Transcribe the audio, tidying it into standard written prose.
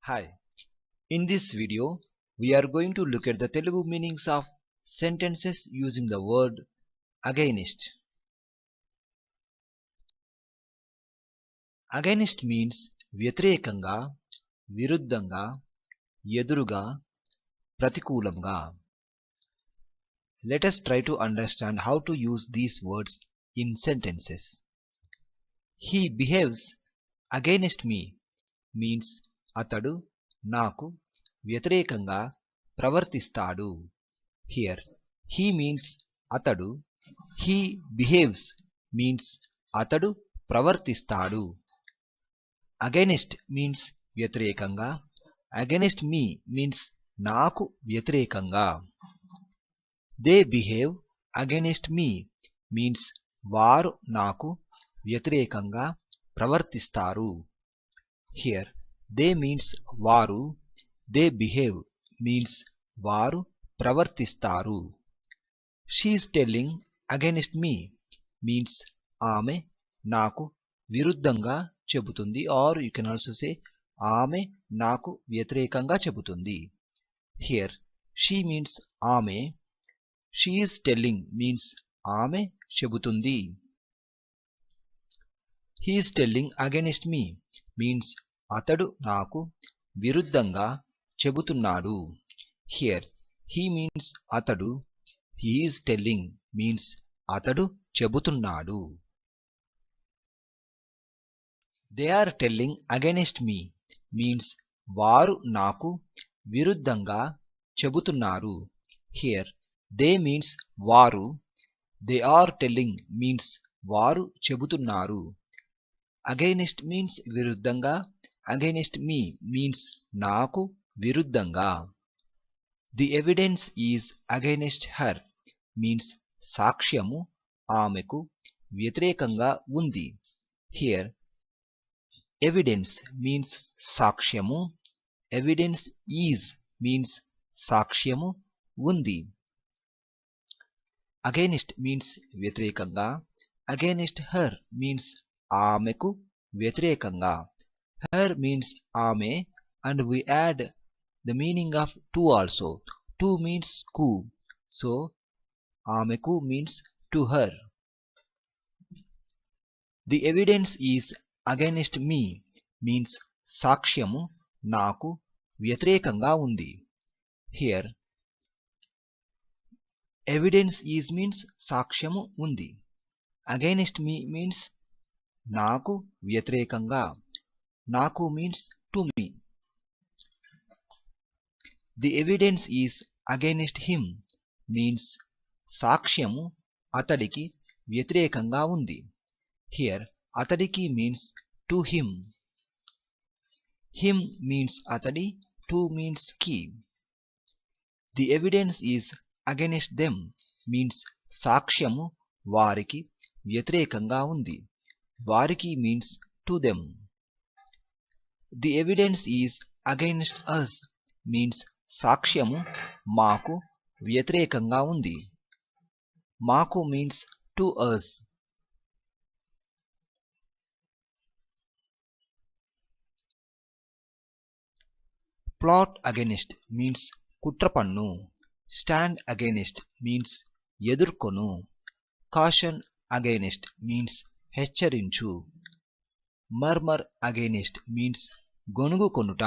Hi, in this video we are going to look at the Telugu meanings of sentences using the word against. Against means వ్యతిరేకంగా, విరుద్ధంగా, ఎదురుగా, ప్రతికూలంగా. Let us try to understand how to use these words in sentences. He behaves against me means అతడు నాకు వ్యతిరేకంగా ప్రవర్తిస్తాడు. Here he means అతడు, he behaves means అతడు ప్రవర్తిస్తాడు. Against means వ్యతిరేకంగా, against me means నాకు వ్యతిరేకంగా. They behave against me means వారు నాకు వ్యతిరేకంగా ప్రవర్తిస్తారు. Here they means వారు, they behave means వారు ప్రవర్తిస్తారు. She is telling against me means ఆమె నాకు విరుద్ధంగా చెబుతుంది, or you can also say ఆమె నాకు వ్యతిరేకంగా చెబుతుంది. Here she means ఆమె, she is telling means ఆమె చెబుతుంది. He is telling against me means అతడు నాకు విరుద్ధంగా చెబుతున్నాడు. Here he means అతడు, he is telling means అతడు చెబుతున్నాడు. They are telling against me means వారు నాకు విరుద్ధంగా చెబుతున్నారు. Here they means వారు, they are telling means వారు చెబుతున్నారు. Against means విరుద్ధంగా, against me means నాకు విరుద్ధంగా. The evidence is against her means సాక్ష్యము ఆమెకు వ్యతిరేకంగా ఉంది. Here evidence means సాక్ష్యము, evidence is means సాక్ష్యము ఉంది. Against means వ్యతిరేకంగా, against her means ఆమెకు వ్యతిరేకంగా. Her means ఆమె and we add the meaning of to also. To means కు, so ఆమెకు means to her. The evidence is against me means సాక్ష్యము నాకు వ్యతిరేకంగా ఉంది. Here evidence is means సాక్ష్యము ఉంది. Against me means నాకు వ్యతిరేకంగా, నాకు means to me. The evidence is against him means సాక్ష్యము అతడికి వ్యతిరేకంగా ఉంది. Here అతడికి means to him. Him means అతడి, to means కి. The evidence is against them means సాక్ష్యము వారికి వ్యతిరేకంగా ఉంది. వారికి means to them. The evidence is against us means సాక్ష్యము మాకు వ్యతిరేకంగా ఉంది. మాకు means to us. Plot against means కుట్రపన్ను. Stand against means ఎదుర్కొను. Caution against means హెచ్చరించు. Murmur against means గొణుగు కొనుట.